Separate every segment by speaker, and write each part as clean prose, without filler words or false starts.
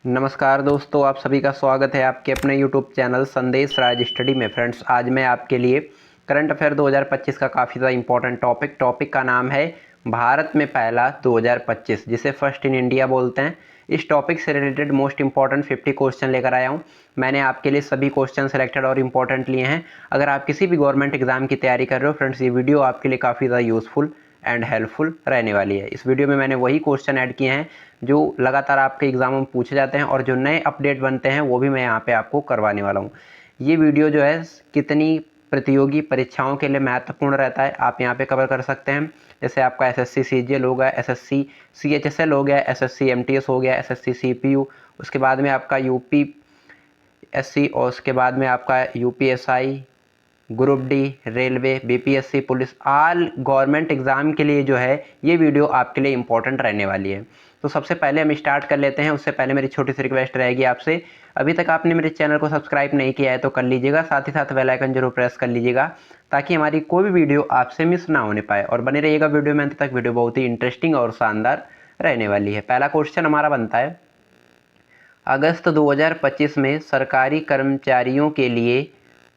Speaker 1: नमस्कार दोस्तों, आप सभी का स्वागत है आपके अपने YouTube चैनल संदेश राज स्टडी में। फ्रेंड्स, आज मैं आपके लिए करंट अफेयर 2025 का काफ़ी ज़्यादा इंपॉर्टेंट टॉपिक का नाम है भारत में पहला 2025, जिसे फर्स्ट इन इंडिया बोलते हैं। इस टॉपिक से रिलेटेड मोस्ट इंपॉर्टेंट 50 क्वेश्चन लेकर आया हूँ। मैंने आपके लिए सभी क्वेश्चन सेलेक्टेड और इंपॉर्टेंट लिए हैं। अगर आप किसी भी गवर्नमेंट एग्जाम की तैयारी कर रहे हो फ्रेंड्स, ये वीडियो आपके लिए काफ़ी ज़्यादा यूज़फुल एंड हेल्पफुल रहने वाली है। इस वीडियो में मैंने वही क्वेश्चन ऐड किए हैं जो लगातार आपके एग्जाम में पूछे जाते हैं, और जो नए अपडेट बनते हैं वो भी मैं यहाँ पे आपको करवाने वाला हूँ। ये वीडियो जो है कितनी प्रतियोगी परीक्षाओं के लिए महत्वपूर्ण रहता है आप यहाँ पे कवर कर सकते हैं। जैसे आपका एसएससी सीजीएल हो गया, एसएससी सीएचएसएल हो गया, एसएससी एमटीएस हो गया, एसएससी सीपीयू, उसके बाद में आपका यूपीएससी, और उसके बाद में आपका UPSI, group D, railway, BPSC, police, all government exam के लिए जो है ये वीडियो आपके लिए इंपॉर्टेंट रहने वाली है। तो सबसे पहले हम स्टार्ट कर लेते हैं। उससे पहले मेरी छोटी सी रिक्वेस्ट रहेगी आपसे, अभी तक आपने मेरे चैनल को सब्सक्राइब नहीं किया है तो कर लीजिएगा, साथ ही साथ बेल आइकन जरूर प्रेस कर लीजिएगा ताकि हमारी कोई भी वीडियो आपसे मिस ना होने पाए। और बने रहिएगा वीडियो में अंत तक, वीडियो बहुत ही इंटरेस्टिंग और शानदार रहने वाली है। पहला क्वेश्चन हमारा बनता है, अगस्त 2025 में सरकारी कर्मचारियों के लिए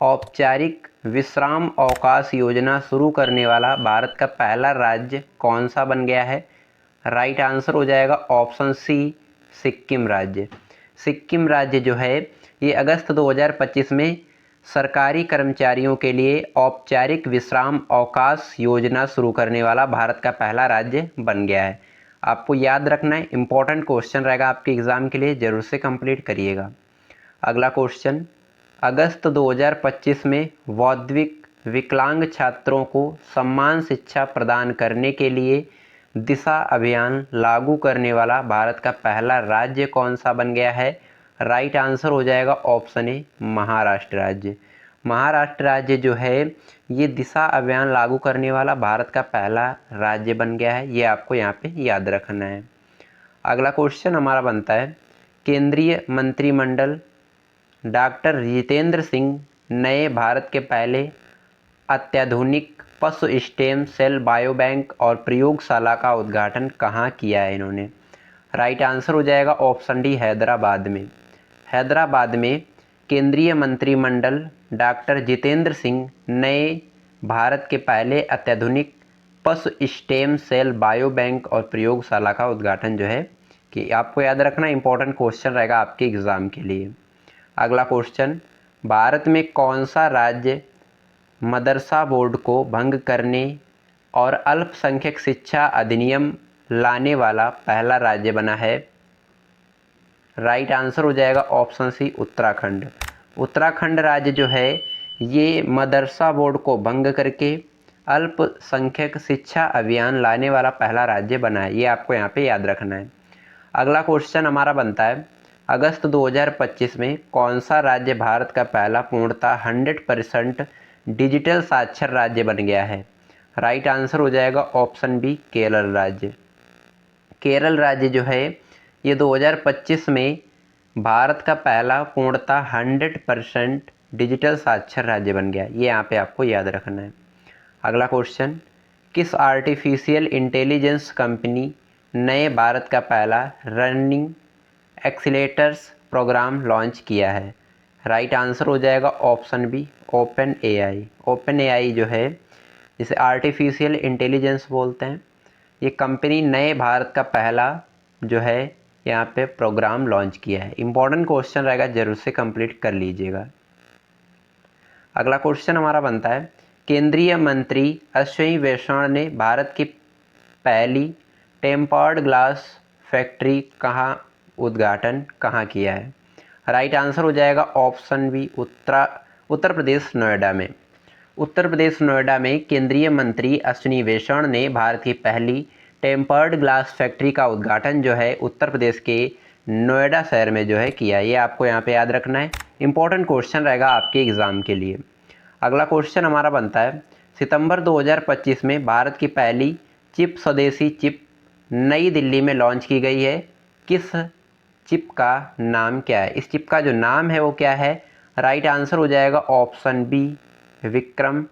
Speaker 1: औपचारिक विश्राम अवकाश योजना शुरू करने वाला भारत का पहला राज्य कौन सा बन गया है? राइट आंसर हो जाएगा ऑप्शन सी, सिक्किम राज्य। सिक्किम राज्य जो है ये अगस्त 2025 में सरकारी कर्मचारियों के लिए औपचारिक विश्राम अवकाश योजना शुरू करने वाला भारत का पहला राज्य बन गया है। आपको याद रखना है, इंपॉर्टेंट क्वेश्चन रहेगा आपके एग्जाम के लिए, जरूर से कंप्लीट करिएगा। अगला क्वेश्चन, अगस्त 2025 में बौद्धिक विकलांग छात्रों को सम्मान शिक्षा प्रदान करने के लिए दिशा अभियान लागू करने वाला भारत का पहला राज्य कौन सा बन गया है? राइट आंसर हो जाएगा ऑप्शन ए, महाराष्ट्र राज्य। महाराष्ट्र राज्य जो है ये दिशा अभियान लागू करने वाला भारत का पहला राज्य बन गया है। ये आपको यहाँ पे याद रखना है। अगला क्वेश्चन हमारा बनता है, केंद्रीय मंत्रिमंडल डॉक्टर जितेंद्र सिंह नए भारत के पहले अत्याधुनिक पशु स्टेम सेल बायोबैंक और प्रयोगशाला का उद्घाटन कहाँ किया है इन्होंने? राइट आंसर हो जाएगा ऑप्शन डी, हैदराबाद में। हैदराबाद में केंद्रीय मंत्रिमंडल डॉक्टर जितेंद्र सिंह नए भारत के पहले अत्याधुनिक पशु स्टेम सेल बायोबैंक और प्रयोगशाला का उद्घाटन जो है कि आपको याद रखना, इंपॉर्टेंट क्वेश्चन रहेगा आपके एग्जाम के लिए। अगला क्वेश्चन, भारत में कौन सा राज्य मदरसा बोर्ड को भंग करने और अल्पसंख्यक शिक्षा अधिनियम लाने वाला पहला राज्य बना है? राइट आंसर हो जाएगा ऑप्शन सी, उत्तराखंड। उत्तराखंड राज्य जो है ये मदरसा बोर्ड को भंग करके अल्पसंख्यक शिक्षा अभियान लाने वाला पहला राज्य बना है। ये आपको यहाँ पे याद रखना है। अगला क्वेश्चन हमारा बनता है, अगस्त 2025 में कौन सा राज्य भारत का पहला पूर्णतः 100% डिजिटल साक्षर राज्य बन गया है? राइट आंसर हो जाएगा ऑप्शन बी, केरल राज्य। केरल राज्य जो है ये 2025 में भारत का पहला पूर्णतः 100% डिजिटल साक्षर राज्य बन गया। ये यहाँ पे आपको याद रखना है। अगला क्वेश्चन, किस आर्टिफिशियल इंटेलिजेंस कंपनी नए भारत का पहला रनिंग एक्सीलेटर्स प्रोग्राम लॉन्च किया है? राइट आंसर हो जाएगा option B, OpenAI. OpenAI जो है जिसे आर्टिफिशियल इंटेलिजेंस बोलते हैं, ये कंपनी नए भारत का पहला जो है यहाँ पे प्रोग्राम लॉन्च किया है। इंपॉर्टेंट क्वेश्चन रहेगा, जरूर से कंप्लीट कर लीजिएगा। अगला क्वेश्चन हमारा बनता है, केंद्रीय मंत्री अश्विनी वैष्णव ने भारत की पहली टेम्पर्ड ग्लास फैक्ट्री उद्घाटन कहाँ किया है? राइट आंसर हो जाएगा ऑप्शन बी, उत्तर प्रदेश नोएडा में। उत्तर प्रदेश नोएडा में केंद्रीय मंत्री अश्विनी वैष्णव ने भारत की पहली टेम्पर्ड ग्लास फैक्ट्री का उद्घाटन जो है उत्तर प्रदेश के नोएडा शहर में जो है किया। ये आपको यहाँ पे याद रखना है, इंपॉर्टेंट क्वेश्चन रहेगा आपके एग्जाम के लिए। अगला क्वेश्चन हमारा बनता है, सितंबर 2025 में भारत की पहली चिप स्वदेशी चिप नई दिल्ली में लॉन्च की गई है। किस चिप का नाम क्या है? इस चिप का जो नाम है वो क्या है? राइट आंसर हो जाएगा ऑप्शन बी, विक्रम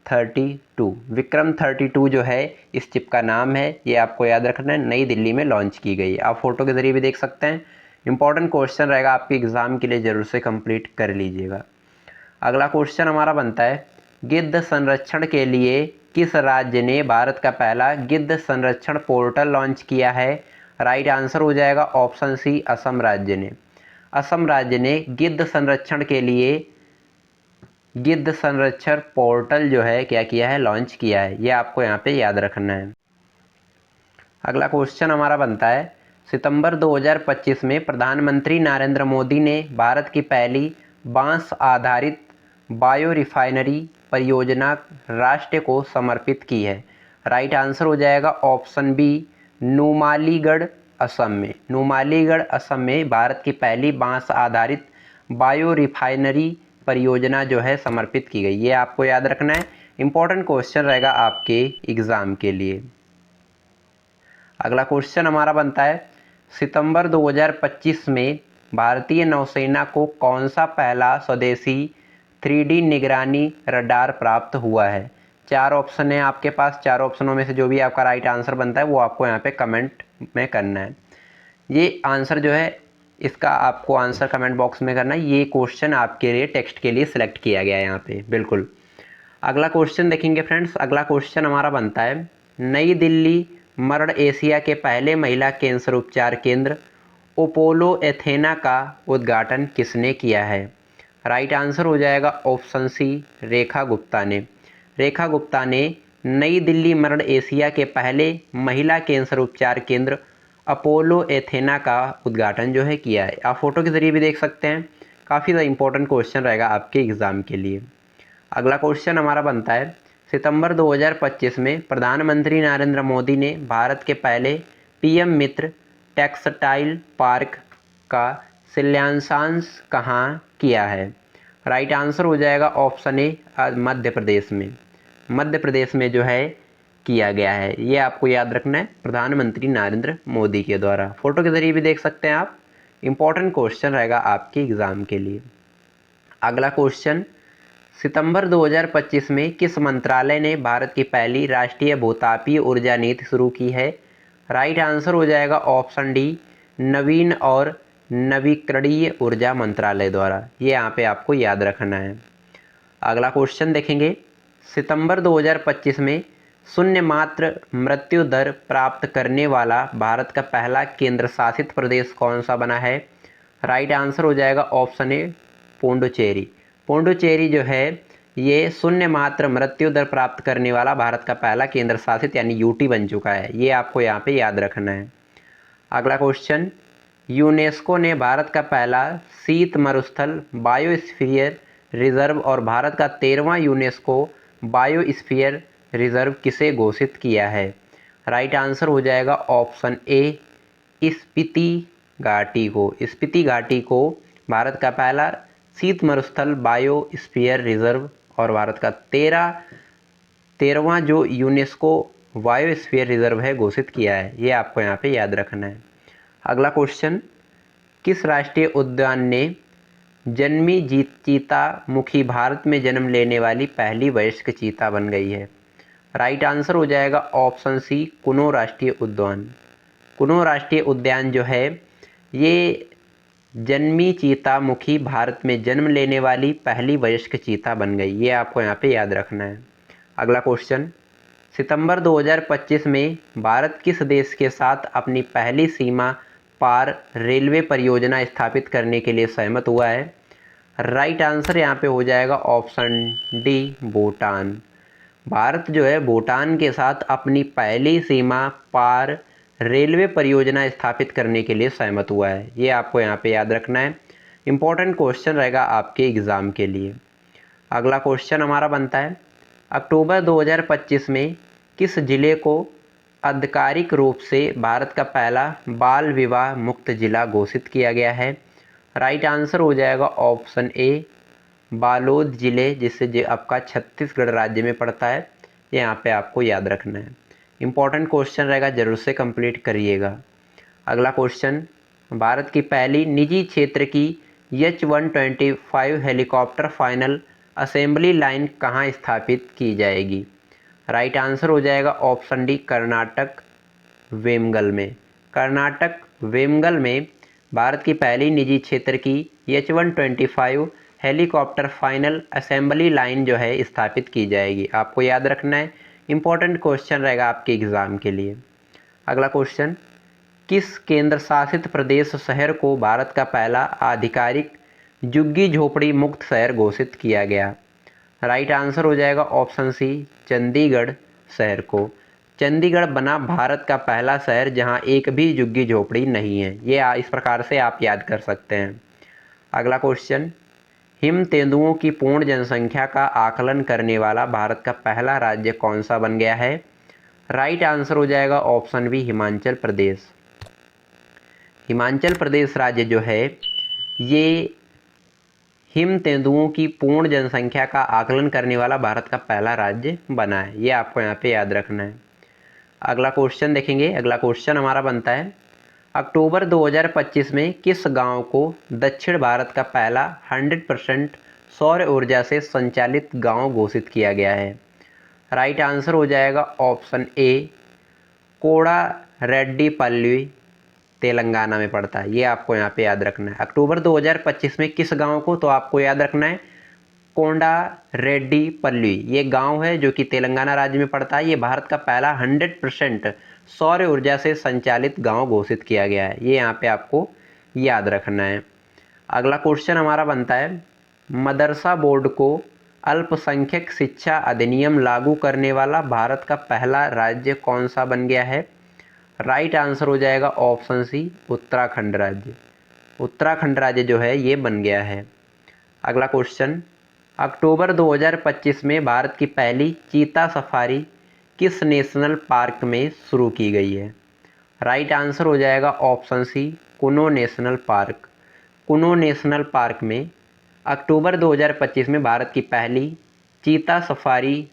Speaker 1: 32। विक्रम 32 जो है इस चिप का नाम है। ये आपको याद रखना है, नई दिल्ली में लॉन्च की गई। आप फोटो के जरिए भी देख सकते हैं, इंपॉर्टेंट क्वेश्चन रहेगा आपके एग्ज़ाम के लिए, ज़रूर से कंप्लीट कर लीजिएगा। अगला क्वेश्चन हमारा बनता है, गिद्ध संरक्षण के लिए किस राज्य ने भारत का पहला गिद्ध संरक्षण पोर्टल लॉन्च किया है? राइट आंसर हो जाएगा ऑप्शन सी, असम राज्य ने। असम राज्य ने गिद्ध संरक्षण के लिए गिद्ध संरक्षण पोर्टल जो है क्या किया है, लॉन्च किया है। ये आपको यहाँ पे याद रखना है। अगला क्वेश्चन हमारा बनता है, सितंबर 2025 में प्रधानमंत्री नरेंद्र मोदी ने भारत की पहली बांस आधारित बायो रिफाइनरी परियोजना राष्ट्र को समर्पित की है। राइट आंसर हो जाएगा ऑप्शन बी, नुमालीगढ़ असम में। नुमालीगढ़ असम में भारत की पहली बांस आधारित बायो रिफाइनरी परियोजना जो है समर्पित की गई। ये आपको याद रखना है, इंपॉर्टेंट क्वेश्चन रहेगा आपके एग्ज़ाम के लिए। अगला क्वेश्चन हमारा बनता है, सितंबर 2025 में भारतीय नौसेना को कौन सा पहला स्वदेशी 3D निगरानी रडार प्राप्त हुआ है? 4 ऑप्शन है आपके पास, 4 ऑप्शनों में से जो भी आपका राइट आंसर बनता है वो आपको यहाँ पे कमेंट में करना है। ये आंसर जो है इसका आपको आंसर कमेंट बॉक्स में करना है। ये क्वेश्चन आपके लिए टेक्स्ट के लिए सिलेक्ट किया गया है यहाँ पे, बिल्कुल। अगला क्वेश्चन देखेंगे फ्रेंड्स। अगला क्वेश्चन हमारा बनता है, नई दिल्ली मर्ण एशिया के पहले महिला कैंसर उपचार केंद्र अपोलो एथेना का उद्घाटन किसने किया है? राइट आंसर हो जाएगा ऑप्शन सी, रेखा गुप्ता ने। रेखा गुप्ता ने नई दिल्ली मर्ण एशिया के पहले महिला कैंसर उपचार केंद्र अपोलो एथेना का उद्घाटन जो है किया है। आप फोटो के ज़रिए भी देख सकते हैं। काफ़ी ज़्यादा इंपॉर्टेंट क्वेश्चन रहेगा आपके एग्ज़ाम के लिए। अगला क्वेश्चन हमारा बनता है, सितंबर 2025 में प्रधानमंत्री नरेंद्र मोदी ने भारत के पहले पीएम मित्र टेक्सटाइल पार्क का शिलान्यास कहाँ किया है? राइट आंसर हो जाएगा ऑप्शन ए, मध्य प्रदेश में। मध्य प्रदेश में जो है किया गया है। ये आपको याद रखना है, प्रधानमंत्री नरेंद्र मोदी के द्वारा। फोटो के जरिए भी देख सकते हैं आप। इंपॉर्टेंट क्वेश्चन रहेगा आपके एग्ज़ाम के लिए। अगला क्वेश्चन, सितंबर 2025 में किस मंत्रालय ने भारत की पहली राष्ट्रीय भूतापीय ऊर्जा नीति शुरू की है? राइट आंसर हो जाएगा ऑप्शन डी, नवीन और नवीकरणीय ऊर्जा मंत्रालय द्वारा। ये यहाँ पे आपको याद रखना है। अगला क्वेश्चन देखेंगे, सितंबर 2025 में शून्य मात्र मृत्यु दर प्राप्त करने वाला भारत का पहला केंद्र शासित प्रदेश कौन सा बना है? राइट आंसर हो जाएगा ऑप्शन ए, पुडुचेरी। पुडुचेरी जो है ये शून्य मात्र मृत्यु दर प्राप्त करने वाला भारत का पहला केंद्र शासित यानी यूटी बन चुका है। ये आपको यहाँ पे याद रखना है। अगला क्वेश्चन, यूनेस्को ने भारत का पहला शीत मरुस्थल बायोस्फीयर रिजर्व और भारत का 13वां यूनेस्को बायोस्फीयर रिजर्व किसे घोषित किया है? राइट आंसर हो जाएगा ऑप्शन ए, स्पीति घाटी को। स्पीति घाटी को भारत का पहला शीत मरुस्थल बायोस्फीयर रिजर्व और भारत का 13वां जो यूनेस्को बायोस्फीयर रिजर्व है घोषित किया है। ये आपको यहाँ पे याद रखना है। अगला क्वेश्चन, किस राष्ट्रीय उद्यान ने जन्मी चीता मुखी भारत में जन्म लेने वाली पहली वयस्क चीता बन गई है? राइट आंसर हो जाएगा ऑप्शन सी, कुनो राष्ट्रीय उद्यान। कुनो राष्ट्रीय उद्यान जो है ये जन्मी चीता मुखी भारत में जन्म लेने वाली पहली वयस्क चीता बन गई। ये आपको यहाँ पे याद रखना है। अगला क्वेश्चन, सितंबर 2025 में भारत किस देश के साथ अपनी पहली सीमा पार रेलवे परियोजना स्थापित करने के लिए सहमत हुआ है? राइट आंसर यहाँ पे हो जाएगा ऑप्शन डी, भूटान। भारत जो है भूटान के साथ अपनी पहली सीमा पार रेलवे परियोजना स्थापित करने के लिए सहमत हुआ है। ये आपको यहाँ पे याद रखना है। इंपॉर्टेंट क्वेश्चन रहेगा आपके एग्ज़ाम के लिए। अगला क्वेश्चन हमारा बनता है, अक्टूबर 2025 में किस जिले को आधिकारिक रूप से भारत का पहला बाल विवाह मुक्त जिला घोषित किया गया है? राइट आंसर हो जाएगा ऑप्शन ए, बालोद जिले, जिससे आपका छत्तीसगढ़ राज्य में पड़ता है। यहाँ पे आपको याद रखना है। इंपॉर्टेंट क्वेश्चन रहेगा, जरूर से कंप्लीट करिएगा। अगला क्वेश्चन, भारत की पहली निजी क्षेत्र की H-125 helicopter final assembly line कहाँ स्थापित की जाएगी? राइट आंसर हो जाएगा ऑप्शन डी, कर्नाटक वेमगल में। कर्नाटक वेमगल में भारत की पहली निजी क्षेत्र की H-125 helicopter final assembly line जो है स्थापित की जाएगी। आपको याद रखना है, इंपॉर्टेंट क्वेश्चन रहेगा आपके एग्ज़ाम के लिए। अगला क्वेश्चन, किस केंद्र शासित प्रदेश शहर को भारत का पहला आधिकारिक झुग्गी झोपड़ी मुक्त शहर घोषित किया गया? राइट आंसर हो जाएगा ऑप्शन सी, चंडीगढ़ शहर को। चंडीगढ़ बना भारत का पहला शहर जहां एक भी झुग्गी झोपड़ी नहीं है। ये इस प्रकार से आप याद कर सकते हैं। अगला क्वेश्चन, हिम तेंदुओं की पूर्ण जनसंख्या का आकलन करने वाला भारत का पहला राज्य कौन सा बन गया है? राइट आंसर हो जाएगा ऑप्शन बी, हिमाचल प्रदेश। हिमाचल प्रदेश राज्य जो है ये हिम तेंदुओं की पूर्ण जनसंख्या का आकलन करने वाला भारत का पहला राज्य बना है। ये आपको यहाँ पे याद रखना है। अगला क्वेश्चन देखेंगे। अगला क्वेश्चन हमारा बनता है, अक्टूबर 2025 में किस गांव को दक्षिण भारत का पहला 100% सौर ऊर्जा से संचालित गांव घोषित किया गया है? राइट आंसर हो जाएगा ऑप्शन ए, कोड़ा रेड्डी पल्ली, तेलंगाना में पड़ता है। ये आपको यहाँ पे याद रखना है। अक्टूबर 2025 में किस गांव को, तो आपको याद रखना है कोंडा रेड्डी पल्ली। ये गांव है जो कि तेलंगाना राज्य में पड़ता है। ये भारत का पहला 100% सौर ऊर्जा से संचालित गांव घोषित किया गया है। ये यहाँ पे आपको याद रखना है। अगला क्वेश्चन हमारा बनता है, मदरसा बोर्ड को अल्पसंख्यक शिक्षा अधिनियम लागू करने वाला भारत का पहला राज्य कौन सा बन गया है? राइट आंसर हो जाएगा ऑप्शन सी, उत्तराखंड राज्य। उत्तराखंड राज्य जो है ये बन गया है। अगला क्वेश्चन, अक्टूबर 2025 में भारत की पहली चीता सफारी किस नेशनल पार्क में शुरू की गई है? राइट आंसर हो जाएगा ऑप्शन सी, कुनो नेशनल पार्क। कुनो नेशनल पार्क में अक्टूबर 2025 में भारत की पहली चीता सफारी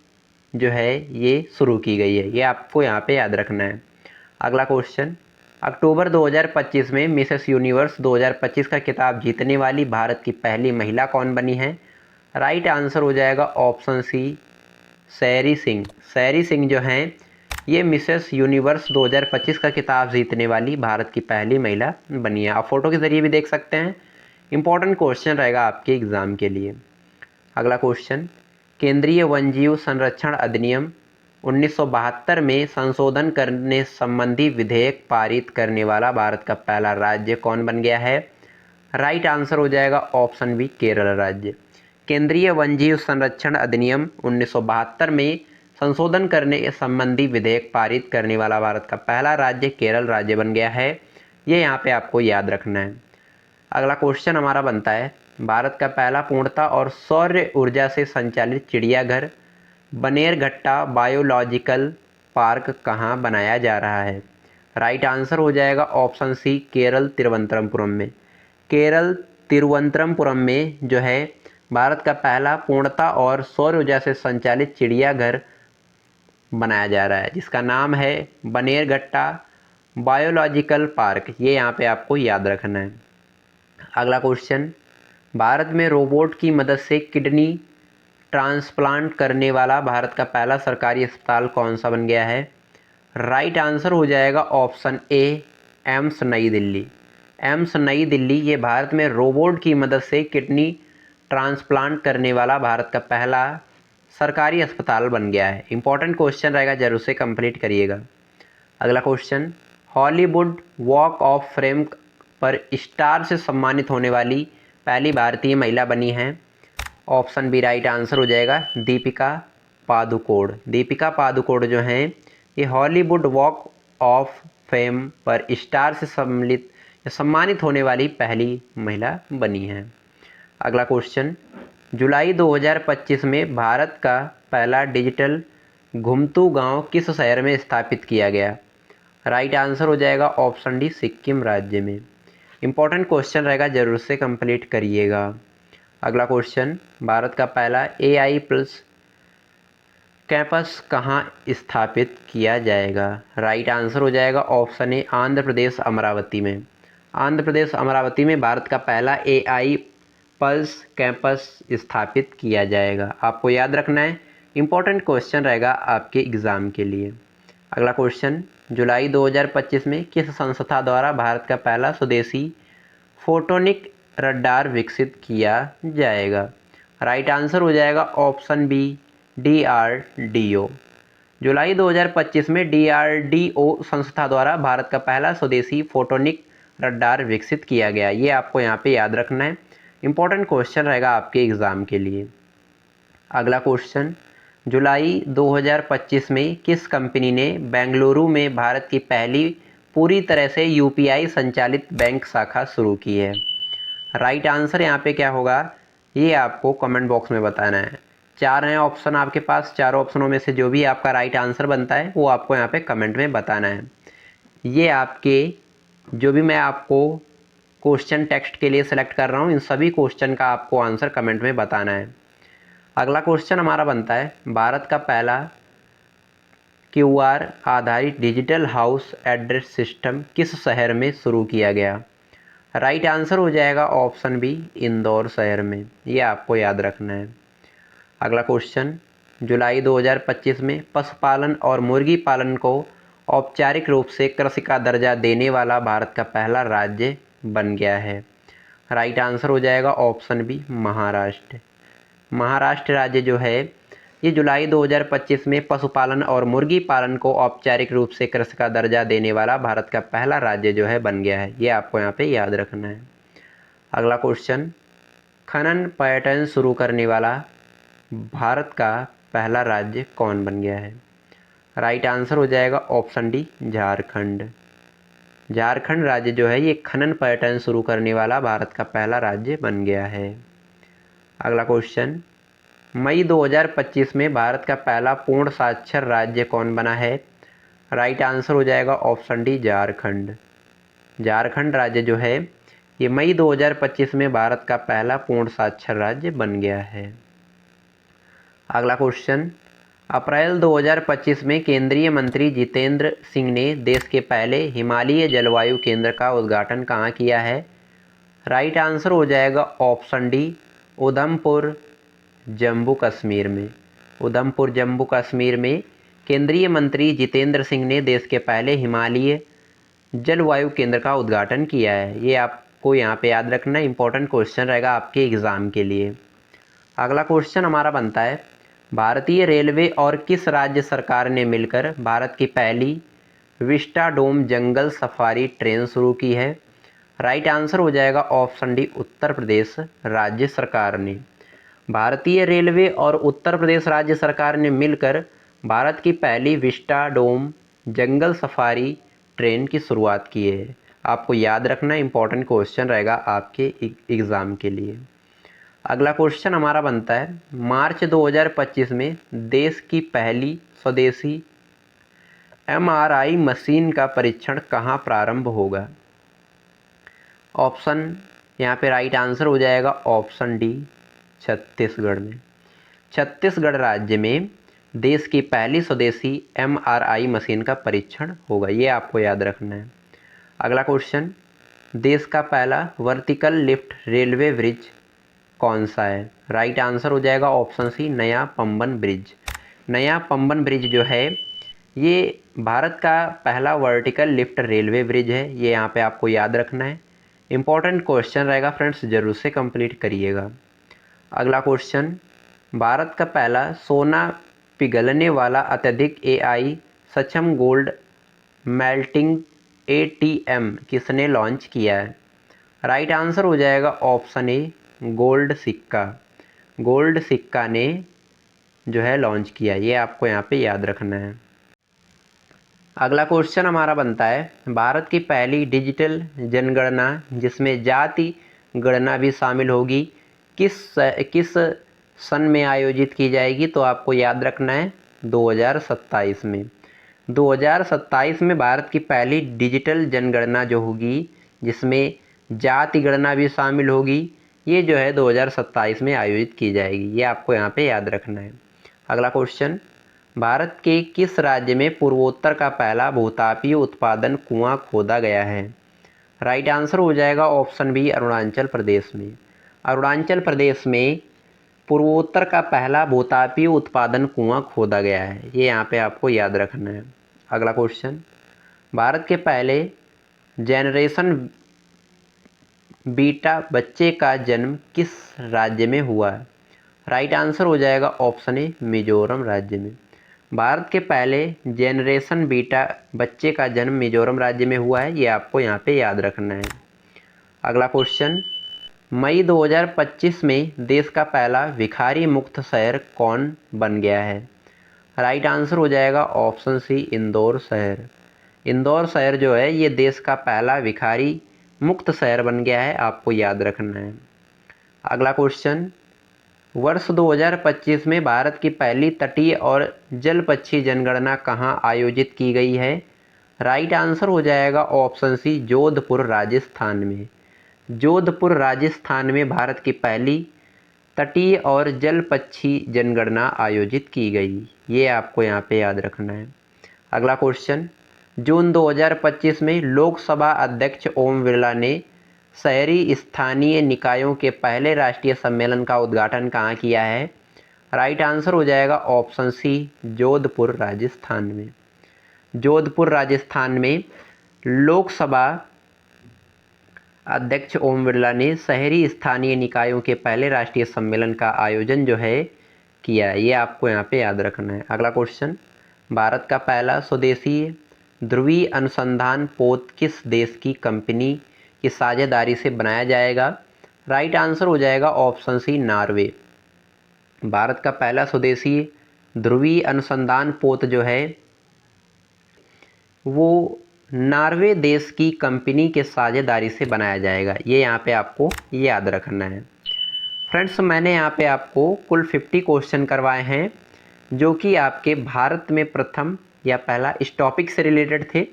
Speaker 1: जो है ये शुरू की गई है। ये आपको यहाँ पे याद रखना है। अगला क्वेश्चन, अक्टूबर 2025 में मिसेस यूनिवर्स 2025 का खिताब जीतने वाली भारत की पहली महिला कौन बनी है? राइट आंसर हो जाएगा ऑप्शन सी, सैरी सिंह। सैरी सिंह जो हैं ये मिसेस यूनिवर्स 2025 का खिताब जीतने वाली भारत की पहली महिला बनी है। आप फोटो के जरिए भी देख सकते हैं। इंपॉर्टेंट क्वेश्चन रहेगा आपके एग्जाम के लिए। अगला क्वेश्चन, केंद्रीय वन्यजीव संरक्षण अधिनियम 1972 में संशोधन करने संबंधी विधेयक पारित करने वाला भारत का पहला राज्य कौन बन गया है? राइट आंसर हो जाएगा ऑप्शन बी, केरल राज्य। केंद्रीय वन्यजीव संरक्षण अधिनियम 1972 में संशोधन करने संबंधी विधेयक पारित करने वाला भारत का पहला राज्य केरल राज्य बन गया है। ये यहाँ पे आपको याद रखना है। अगला क्वेश्चन हमारा बनता है, भारत का पहला पूर्णतः और सौर ऊर्जा से संचालित चिड़ियाघर बनेरघट्टा बायोलॉजिकल पार्क कहाँ बनाया जा रहा है? राइट आंसर हो जाएगा ऑप्शन सी, केरल तिरुवनंतपुरम में। केरल तिरुवनंतपुरम में जो है भारत का पहला पूर्णतः और सौर ऊर्जा से संचालित चिड़ियाघर बनाया जा रहा है, जिसका नाम है बनेरघट्टा बायोलॉजिकल पार्क। ये यहाँ पे आपको याद रखना है। अगला क्वेश्चन, भारत में रोबोट की मदद से किडनी ट्रांसप्लांट करने वाला भारत का पहला सरकारी अस्पताल कौन सा बन गया है? राइट आंसर हो जाएगा ऑप्शन ए, एम्स नई दिल्ली। एम्स नई दिल्ली ये भारत में रोबोट की मदद से किडनी ट्रांसप्लांट करने वाला भारत का पहला सरकारी अस्पताल बन गया है। इंपॉर्टेंट क्वेश्चन रहेगा, जरूर से कंप्लीट करिएगा। अगला question, Hollywood walk of fame पर स्टार से सम्मानित होने वाली पहली भारतीय महिला बनी है? ऑप्शन बी राइट आंसर हो जाएगा, दीपिका पादुकोण। दीपिका पादुकोण जो हैं ये हॉलीवुड वॉक ऑफ फेम पर स्टार से सम्मानित होने वाली पहली महिला बनी है। अगला क्वेश्चन, जुलाई 2025 में भारत का पहला डिजिटल घुमतू गांव किस शहर में स्थापित किया गया? राइट आंसर हो जाएगा ऑप्शन डी, सिक्किम राज्य में। इंपॉर्टेंट क्वेश्चन रहेगा, जरूर से कंप्लीट करिएगा। अगला क्वेश्चन, भारत का पहला AI+ कैंपस कहाँ स्थापित किया जाएगा? राइट आंसर हो जाएगा ऑप्शन ए, आंध्र प्रदेश अमरावती में। आंध्र प्रदेश अमरावती में भारत का पहला AI+ कैंपस स्थापित किया जाएगा। आपको याद रखना है, इंपॉर्टेंट क्वेश्चन रहेगा आपके एग्ज़ाम के लिए। अगला क्वेश्चन, जुलाई 2025 में किस संस्था द्वारा भारत का पहला स्वदेशी फोटोनिक रडार विकसित किया जाएगा? राइट आंसर हो जाएगा ऑप्शन बी, DRDO। जुलाई 2025 में DRDO संस्था द्वारा भारत का पहला स्वदेशी फोटोनिक रडार विकसित किया गया। ये आपको यहाँ पे याद रखना है, इंपॉर्टेंट क्वेश्चन रहेगा आपके एग्ज़ाम के लिए। अगला क्वेश्चन, जुलाई 2025 में किस कंपनी ने बेंगलुरु में भारत की पहली पूरी तरह से UPI संचालित बैंक शाखा शुरू की है? राइट आंसर यहाँ पे क्या होगा, ये आपको कमेंट बॉक्स में बताना है। 4 हैं ऑप्शन आपके पास, 4 ऑप्शनों में से जो भी आपका राइट आंसर बनता है वो आपको यहाँ पे कमेंट में बताना है। ये आपके जो भी मैं आपको क्वेश्चन टेक्स्ट के लिए सेलेक्ट कर रहा हूँ, इन सभी क्वेश्चन का आपको आंसर कमेंट में बताना है। अगला क्वेश्चन हमारा बनता है, भारत का पहला QR आधारित डिजिटल हाउस एड्रेस सिस्टम किस शहर में शुरू किया गया? राइट आंसर हो जाएगा ऑप्शन बी, इंदौर शहर में। ये आपको याद रखना है। अगला क्वेश्चन, जुलाई 2025 में पशुपालन और मुर्गी पालन को औपचारिक रूप से कृषि का दर्जा देने वाला भारत का पहला राज्य बन गया है? राइट आंसर हो जाएगा ऑप्शन बी, महाराष्ट्र। महाराष्ट्र राज्य जो है ये जुलाई 2025 में पशुपालन और मुर्गी पालन को औपचारिक रूप से कृषि का दर्जा देने वाला भारत का पहला राज्य जो है बन गया है। ये आपको यहाँ पे याद रखना है। अगला क्वेश्चन, खनन पर्यटन शुरू करने वाला भारत का पहला राज्य कौन बन गया है? राइट आंसर हो जाएगा ऑप्शन डी, झारखंड। झारखंड राज्य जो है ये खनन पर्यटन शुरू करने वाला भारत का पहला राज्य बन गया है। अगला क्वेश्चन, मई 2025 में भारत का पहला पूर्ण साक्षर राज्य कौन बना है? राइट आंसर हो जाएगा ऑप्शन डी, झारखंड। झारखंड राज्य जो है ये मई 2025 में भारत का पहला पूर्ण साक्षर राज्य बन गया है। अगला क्वेश्चन, अप्रैल 2025 में केंद्रीय मंत्री जितेंद्र सिंह ने देश के पहले हिमालयी जलवायु केंद्र का उद्घाटन कहाँ किया है? राइट आंसर हो जाएगा ऑप्शन डी, उधमपुर जम्मू कश्मीर में। उधमपुर जम्मू कश्मीर में केंद्रीय मंत्री जितेंद्र सिंह ने देश के पहले हिमालयी जलवायु केंद्र का उद्घाटन किया है। ये आपको यहाँ पे याद रखना, इंपॉर्टेंट क्वेश्चन रहेगा आपके एग्ज़ाम के लिए। अगला क्वेश्चन हमारा बनता है, भारतीय रेलवे और किस राज्य सरकार ने मिलकर भारत की पहली विस्टाडोम जंगल सफारी ट्रेन शुरू की है? राइट आंसर हो जाएगा ऑप्शन डी, उत्तर प्रदेश राज्य सरकार ने। भारतीय रेलवे और उत्तर प्रदेश राज्य सरकार ने मिलकर भारत की पहली विस्टाडोम जंगल सफारी ट्रेन की शुरुआत की है। आपको याद रखना, इंपॉर्टेंट क्वेश्चन रहेगा आपके एग्ज़ाम के लिए। अगला क्वेश्चन हमारा बनता है, मार्च 2025 में देश की पहली स्वदेशी MRI मशीन का परीक्षण कहाँ प्रारंभ होगा? ऑप्शन यहाँ पे राइट आंसर हो जाएगा ऑप्शन डी, छत्तीसगढ़ में। छत्तीसगढ़ राज्य में देश की पहली स्वदेशी MRI मशीन का परीक्षण होगा। ये आपको याद रखना है। अगला क्वेश्चन, देश का पहला वर्टिकल लिफ्ट रेलवे ब्रिज कौन सा है? राइट आंसर हो जाएगा ऑप्शन सी, नया पंबन ब्रिज। नया पंबन ब्रिज जो है ये भारत का पहला वर्टिकल लिफ्ट रेलवे ब्रिज है। ये यहाँ पे आपको याद रखना है, इंपॉर्टेंट क्वेश्चन रहेगा फ्रेंड्स, जरूर से कंप्लीट करिएगा। अगला क्वेश्चन, भारत का पहला सोना पिघलने वाला अत्यधिक AI सक्षम गोल्ड मेल्टिंग ATM किसने लॉन्च किया है? राइट आंसर हो जाएगा ऑप्शन ए, गोल्ड सिक्का। गोल्ड सिक्का ने जो है लॉन्च किया। ये आपको यहाँ पे याद रखना है। अगला क्वेश्चन हमारा बनता है, भारत की पहली डिजिटल जनगणना जिसमें जाति गणना भी शामिल होगी किस सन में आयोजित की जाएगी? तो आपको याद रखना है 2027 में। 2027 में भारत की पहली डिजिटल जनगणना जो होगी जिसमें जाति गणना भी शामिल होगी, ये जो है 2027 में आयोजित की जाएगी। ये आपको यहाँ पे याद रखना है। अगला क्वेश्चन, भारत के किस राज्य में पूर्वोत्तर का पहला भूतापीय उत्पादन कुआं खोदा गया है? राइट आंसर हो जाएगा ऑप्शन बी, अरुणाचल प्रदेश में। अरुणाचल प्रदेश में पूर्वोत्तर का पहला भूतापीय उत्पादन कुआं खोदा गया है। ये यहाँ पे आपको याद रखना है। अगला क्वेश्चन, भारत के पहले जेनरेशन बीटा बच्चे का जन्म किस राज्य में हुआ है? राइट आंसर हो जाएगा ऑप्शन ए मिजोरम राज्य में। भारत के पहले जेनरेशन बीटा बच्चे का जन्म मिजोरम राज्य में हुआ है, ये आपको यहाँ पे याद रखना है। अगला क्वेश्चन, मई 2025 में देश का पहला भिखारी मुक्त शहर कौन बन गया है? राइट आंसर हो जाएगा ऑप्शन सी इंदौर शहर। इंदौर शहर जो है ये देश का पहला भिखारी मुक्त शहर बन गया है, आपको याद रखना है। अगला क्वेश्चन, वर्ष 2025 में भारत की पहली तटीय और जल पक्षी जनगणना कहाँ आयोजित की गई है? राइट आंसर हो जाएगा ऑप्शन सी जोधपुर राजस्थान में। जोधपुर राजस्थान में भारत की पहली तटीय और जल पक्षी जनगणना आयोजित की गई, ये आपको यहाँ पे याद रखना है। अगला क्वेश्चन, जून 2025 में लोकसभा अध्यक्ष ओम बिरला ने शहरी स्थानीय निकायों के पहले राष्ट्रीय सम्मेलन का उद्घाटन कहाँ किया है? राइट आंसर हो जाएगा ऑप्शन सी जोधपुर राजस्थान में। जोधपुर राजस्थान में लोकसभा अध्यक्ष ओम बिरला ने शहरी स्थानीय निकायों के पहले राष्ट्रीय सम्मेलन का आयोजन जो है किया है, ये आपको यहाँ पे याद रखना है। अगला क्वेश्चन, भारत का पहला स्वदेशी ध्रुवीय अनुसंधान पोत किस देश की कंपनी की साझेदारी से बनाया जाएगा? राइट आंसर हो जाएगा ऑप्शन सी नॉर्वे। भारत का पहला स्वदेशी ध्रुवीय अनुसंधान पोत जो है वो नॉर्वे देश की कंपनी के साझेदारी से बनाया जाएगा, ये यहाँ पे आपको याद रखना है। फ्रेंड्स, मैंने यहाँ पे आपको कुल 50 क्वेश्चन करवाए हैं जो कि आपके भारत में प्रथम या पहला इस टॉपिक से रिलेटेड थे।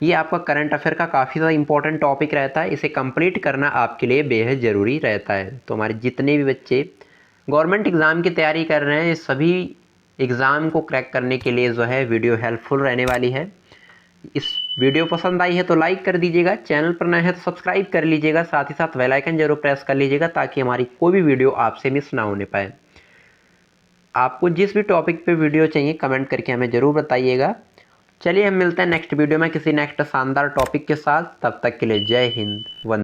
Speaker 1: ये आपका करंट अफेयर का काफ़ी ज़्यादा इंपॉर्टेंट टॉपिक रहता है, इसे कंप्लीट करना आपके लिए बेहद ज़रूरी रहता है। तो हमारे जितने भी बच्चे गवर्नमेंट एग्ज़ाम की तैयारी कर रहे हैं, सभी एग्ज़ाम को क्रैक करने के लिए जो है वीडियो हेल्पफुल रहने वाली है। इस वीडियो पसंद आई है तो लाइक कर दीजिएगा, चैनल पर नए हैं तो सब्सक्राइब कर लीजिएगा, साथ ही साथ बेल आइकन जरूर प्रेस कर लीजिएगा ताकि हमारी कोई भी वीडियो आपसे मिस ना होने पाए। आपको जिस भी टॉपिक पे वीडियो चाहिए कमेंट करके हमें ज़रूर बताइएगा। चलिए हम मिलते हैं नेक्स्ट वीडियो में किसी नेक्स्ट शानदार टॉपिक के साथ, तब तक के लिए जय हिंद, वंदे।